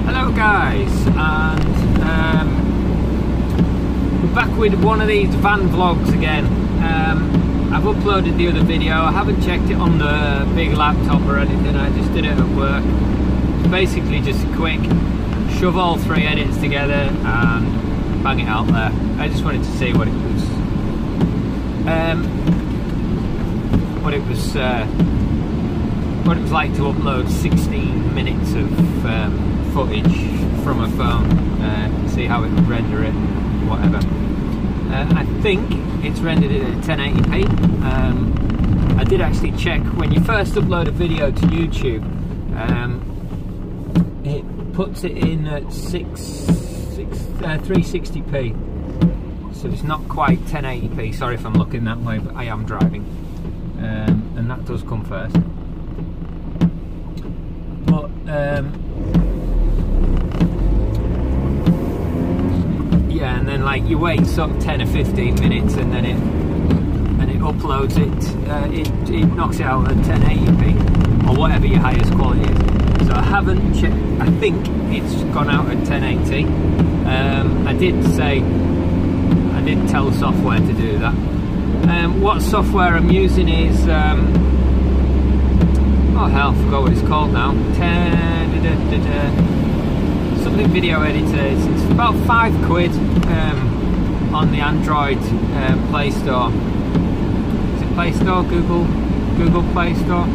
Hello guys, and we're back with one of these van vlogs again. I've uploaded the other video. I haven't checked it on the big laptop or anything, I just did it at work. It's basically just a quick shove all three edits together and bang it out there. I just wanted to see what it was like to upload 16 minutes of footage from a phone, see how it would render it, whatever. I think it's rendered it at 1080p. I did actually check when you first upload a video to YouTube, it puts it in at 360p, so it's not quite 1080p. Sorry if I'm looking that way, but I am driving, and that does come first. But yeah, and then like you wait some 10 or 15 minutes, and then it uploads it. It knocks it out at 1080p or whatever your highest quality is. So I haven't checked. I think it's gone out at 1080. I did tell the software to do that. What software I'm using is oh hell, I forgot what it's called now. Something video editor. It's about £5 on the Android Play Store. Is it Play Store? Google Play Store?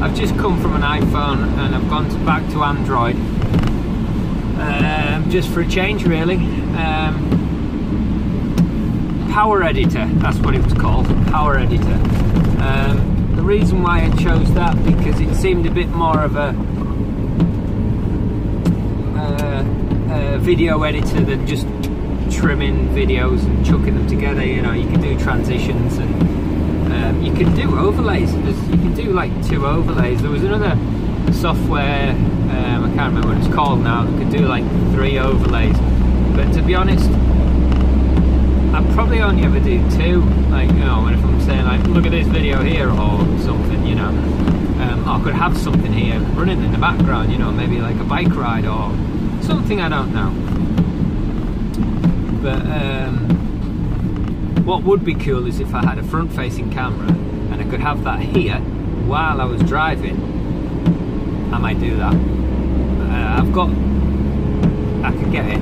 I've just come from an iPhone and I've gone back to Android, just for a change really. Power Editor, that's what it was called, Power Editor. The reason why I chose that, because it seemed a bit more of a video editor than just trimming videos and chucking them together. You know, you can do transitions and you can do overlays. You can do like 2 overlays. There was another software, I can't remember what it's called now, that could do like 3 overlays. But to be honest, I probably only ever do 2. Like, you know, if I'm saying like, look at this video here or something, you know, I could have something here running in the background, you know, maybe like a bike ride or something, I don't know. But what would be cool is if I had a front-facing camera and I could have that here while I was driving. I might do that. I can get it.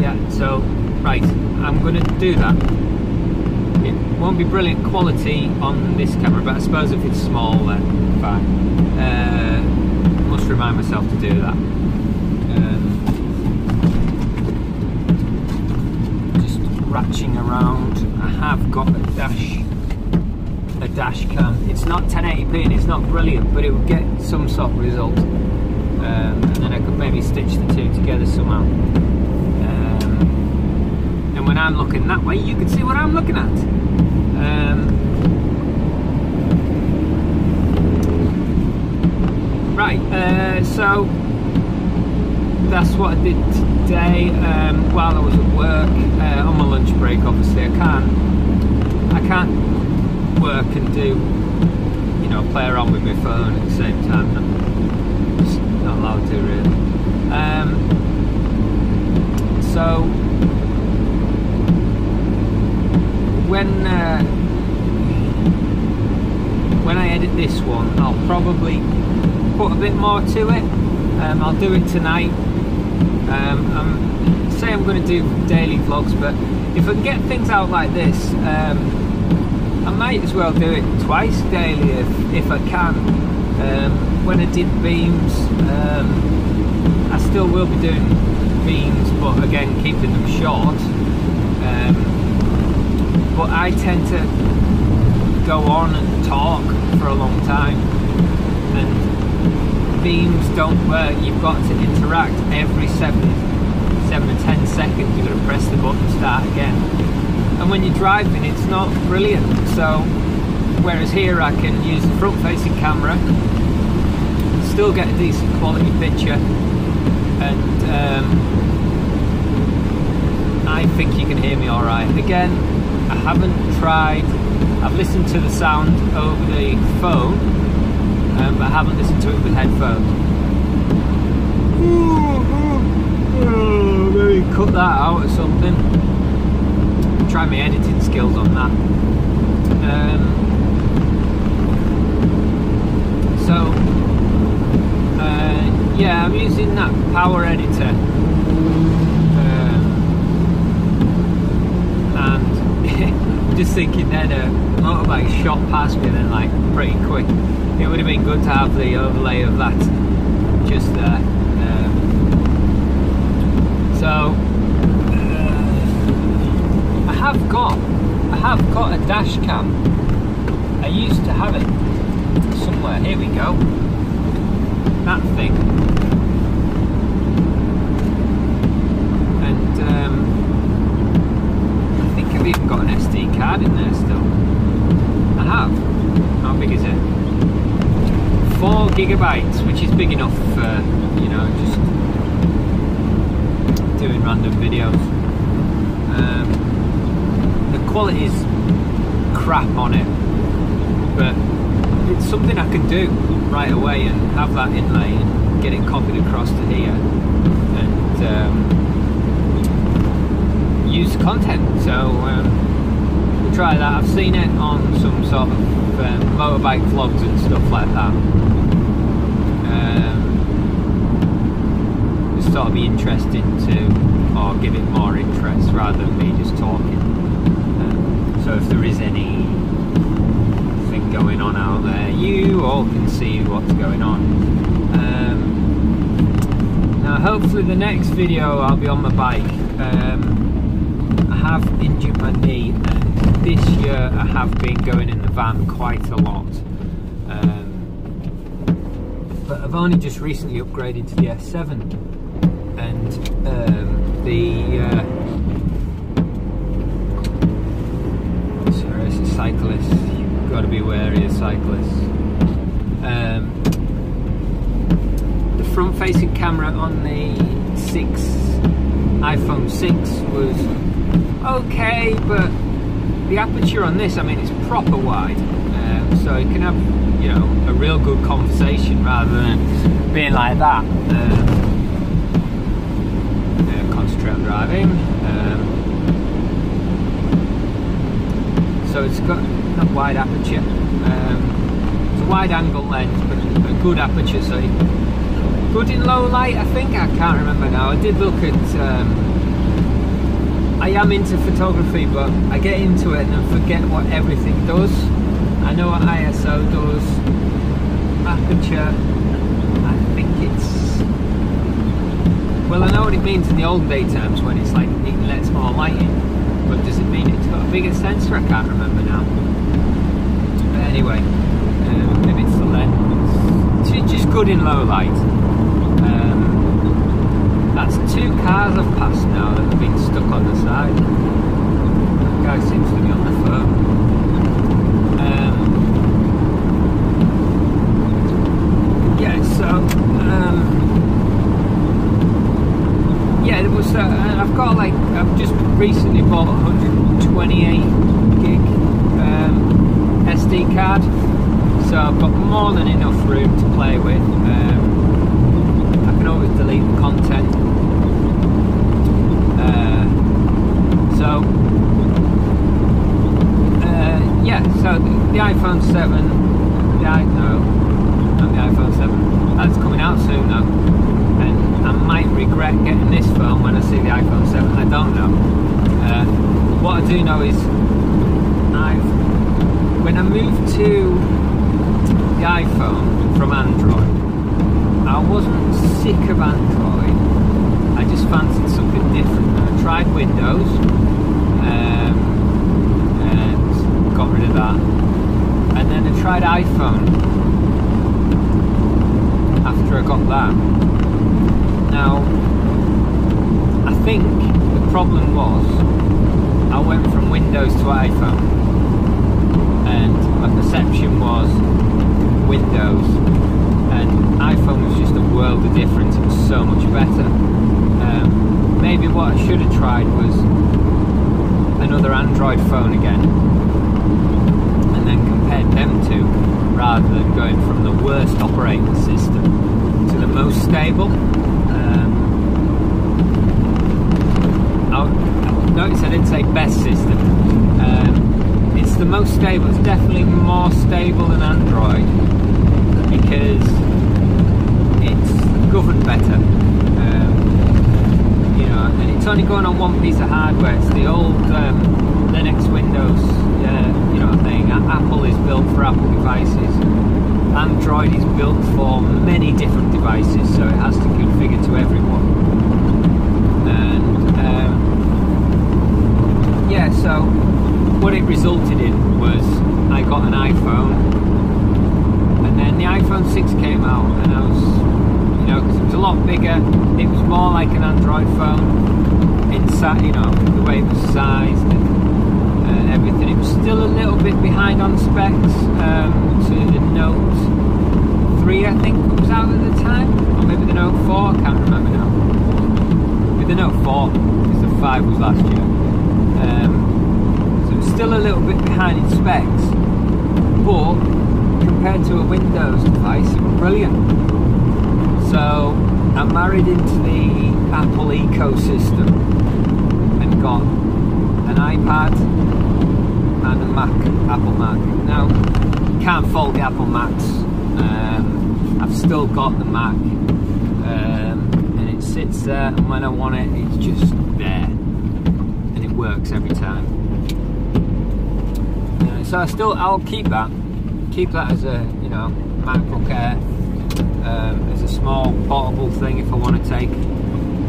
Yeah, so right, I'm going to do that. It won't be brilliant quality on this camera, but I suppose if it's small then fine. Must remind myself to do that. Just ratcheting around. I have got a dash cam. It's not 1080p and it's not brilliant, but it will get some sort of result. And then I could maybe stitch the 2 together somehow. And when I'm looking that way, you can see what I'm looking at. Right, so that's what I did today while I was at work, on my lunch break. Obviously I can't work and do, you know, play around with my phone at the same time. I'm just not allowed to really. So when I edit this one, I'll probably put a bit more to it. I'll do it tonight. I'm going to do daily vlogs, but if I can get things out like this, I might as well do it twice daily if I can. When I did beams, I still will be doing beams, but again keeping them short. But I tend to go on and talk for a long time, and beams don't work. You've got to interact every 7 to 10 seconds. You've got to press the button, start again. And when you're driving, it's not brilliant. So, whereas here I can use the front-facing camera, still get a decent quality picture, and I think you can hear me all right. Again, I haven't tried. I've listened to the sound over the phone, but I haven't listened to it with headphones. put that out or something. Try my editing skills on that. Yeah, I'm using that power editor, and just thinking then a motorbike shot past me then like pretty quick. It would have been good to have the overlay of that just there. I have got a dash cam. I used to have it somewhere. Here we go. That thing. And I think I've even got an SD card in there still. I have. How big is it? 4 gigabytes, which is big enough for, you know, just doing random videos. The quality's crap on it, but it's something I can do right away and have that inlay and get it copied across to here and use content. So we'll try that. I've seen it on some sort of motorbike vlogs and stuff like that. Just thought it'd be interesting to, or give it more interest rather than me just talking. So if there is anything going on out there, you all can see what's going on. Now hopefully the next video I'll be on my bike. I have injured my knee, and this year I have been going in the van quite a lot. But I've only just recently upgraded to the S7, and sorry, it's a cyclist. You've got to be wary of cyclists. The front-facing camera on the iPhone 6 was okay, but the aperture on this, I mean, it's proper wide, so you can have, you know, a real good conversation rather than being like that. Concentrate on driving. So it's got a wide aperture. It's a wide angle lens, but a good aperture. So good in low light, I think. I can't remember now. I did look at. I am into photography, but I get into it and then forget what everything does. I know what ISO does. Aperture, I think it's, well, I know what it means in the olden day terms when it's like it lets more light in, but does it mean it's got a bigger sensor? I can't remember now. But anyway, maybe it's the lens. It's just good in low light. That's 2 cars I've passed now that have been stuck on the side. That guy seems to be on the phone. Yeah, so yeah, there was. I've got like, I've just recently bought a 128 gig SD card, so I've got more than enough room to play with. I can always delete the content. Yeah, so the iPhone 7, no, not the iPhone 7, that's coming out soon though, and I might regret getting this phone when I see the iPhone 7, I don't know. What I do know is, when I moved to the iPhone from Android, I wasn't sick of Android, I just fancied something different. I tried Windows, and got rid of that, and then I tried iPhone after I got that. Now, I think the problem was I went from Windows to iPhone, and my perception was Windows, and iPhone was just a world of difference. It was so much better. Maybe what I should have tried was another Android phone again, and then compared them two, rather than going from the worst operating system to the most stable. wouldn't say best system. It's the most stable. It's definitely more stable than Android because it's governed better. You know, and it's only going on one piece of hardware. It's the old Linux, Windows, you know, thing. Apple is built for Apple devices. Android is built for many different devices, so it has to configure to everyone. And yeah, so what it resulted in was I got an iPhone, and then the iPhone 6 came out, and I was, you know, because it was a lot bigger, it was more like an Android phone inside, you know, the way it was sized and everything. It was still a little bit behind on specs to the Note 3, I think was out at the time, or maybe the Note 4, I can't remember now. With the Note 4, because the 5 was last year. So it's still a little bit behind in specs, but compared to a Windows device, it was brilliant. So I'm married into the Apple ecosystem and got an iPad and a Mac, Apple Mac. Now, can't fault the Apple Macs. I've still got the Mac, and it sits there, and when I want it, it's just there, and it works every time. So I'll keep that as a, you know, MacBook Air, as a small portable thing if I want to take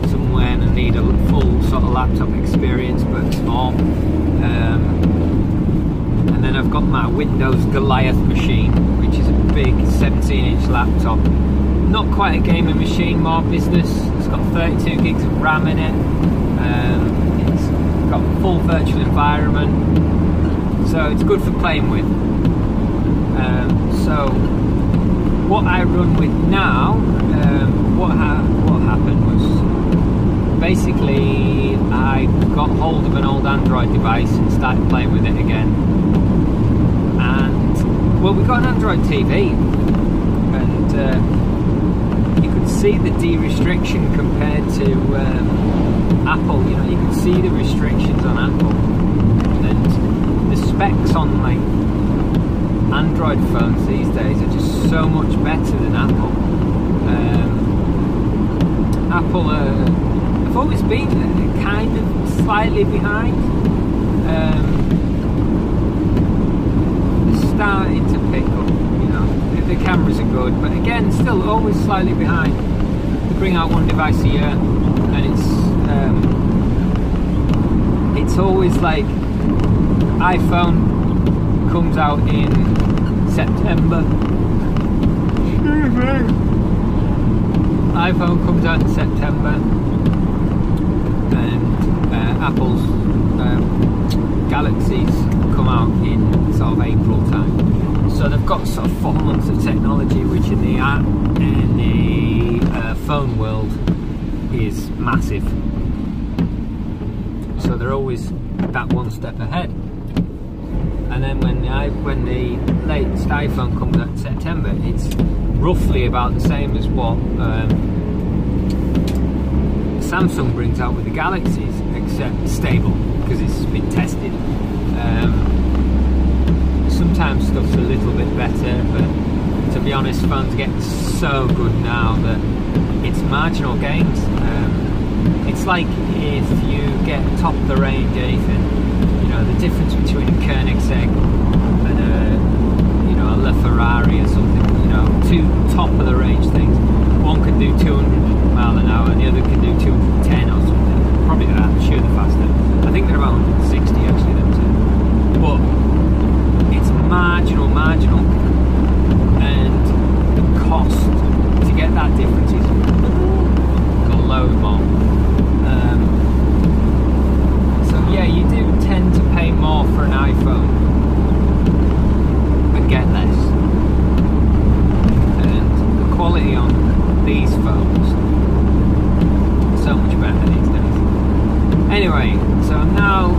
somewhere and I need a full sort of laptop experience, but small. And then I've got my Windows Goliath machine, which is a big 17-inch laptop. Not quite a gaming machine, more business. It's got 32 gigs of RAM in it. It's got full virtual environment, so it's good for playing with. So what I run with now, what happened was basically I got hold of an old Android device and started playing with it again. And well, we got an Android TV, and you could see the de-restriction compared to Apple. You know, you can see the restrictions on Apple, and the specs on like Android phones these days are just so much better than Apple. Apple have always been kind of slightly behind. They're starting to pick up, you know. The cameras are good, but again, still always slightly behind. They bring out one device a year, and it's always like iPhone comes out in September. iPhone comes out in September, and Apple's Galaxies come out in sort of April time. So they've got sort of 4 months of technology, which in the phone world is massive. So they're always that one step ahead. And then when the latest iPhone comes out in September, it's roughly about the same as what Samsung brings out with the Galaxies, except stable, because it's been tested. Sometimes stuff's a little bit better, but to be honest, phones are getting so good now that it's marginal gains. It's like if you get top of the range anything, you know, the difference between a Koenigsegg and a LaFerrari or something, you know, two top of the range things. One can do 200 mile an hour and the other can do 210 or something. Probably I'm sure they're faster. I think they're about 160 actually, them two. But it's marginal, and the cost to get that difference is a load more. So yeah, you do tend to pay more for an iPhone and get less. And the quality on these phones is so much better these days. Anyway, so I'm now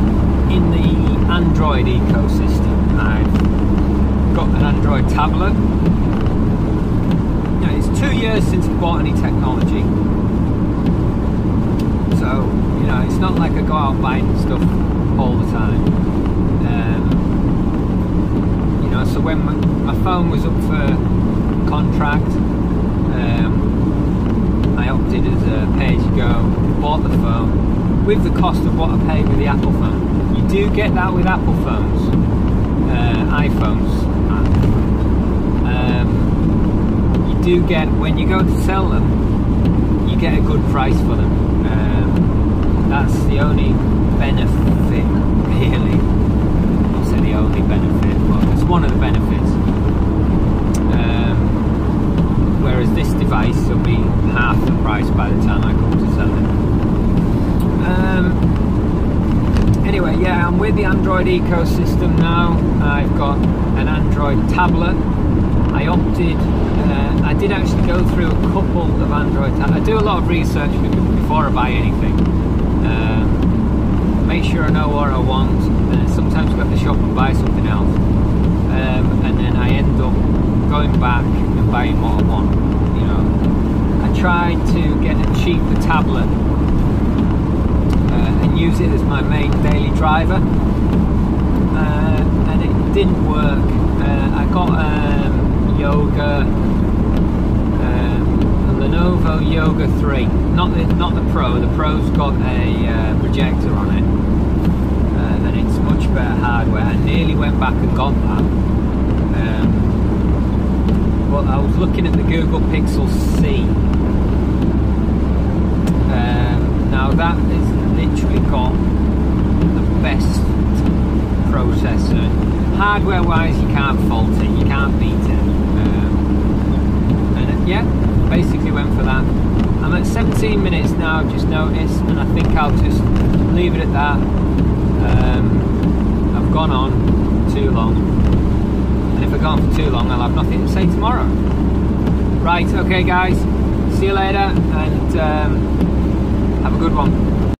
in the Android ecosystem. I've got an Android tablet. You know, it's 2 years since I bought any technology. So, you know, it's not like I go out buying stuff all the time. You know, so when my phone was up for contract, I opted as a pay-as-you-go, bought the phone with the cost of what I paid with the Apple phone. You do get that with Apple phones, iPhones. You do get, when you go to sell them, you get a good price for them. That's the only benefit, really. I'll say the only benefit, but it's one of the benefits. Whereas this device will be half the price by the time I come to sell it. Anyway, yeah, I'm with the Android ecosystem now. I've got an Android tablet. I opted, I did actually go through a couple of Android tablets. I do a lot of research before I buy anything. Make sure I know what I want. Sometimes I go to the shop and buy something else. And then I end up going back and buying what I want. You know, I tried to get a cheaper tablet and use it as my main daily driver, and it didn't work. I got Yoga, a Lenovo Yoga 3, not the Pro. The Pro's got a projector on it, and it's much better hardware. I nearly went back and got that. But I was looking at the Google Pixel C. Now that is literally got the best processor. Hardware wise, you can't fault it, you can't beat it. And yeah, basically went for that. I'm at 17 minutes now, I've just noticed, and I think I'll just leave it at that. I've gone on too long. And if I go on for too long, I'll have nothing to say tomorrow. Right, okay guys, see you later, and have a good one.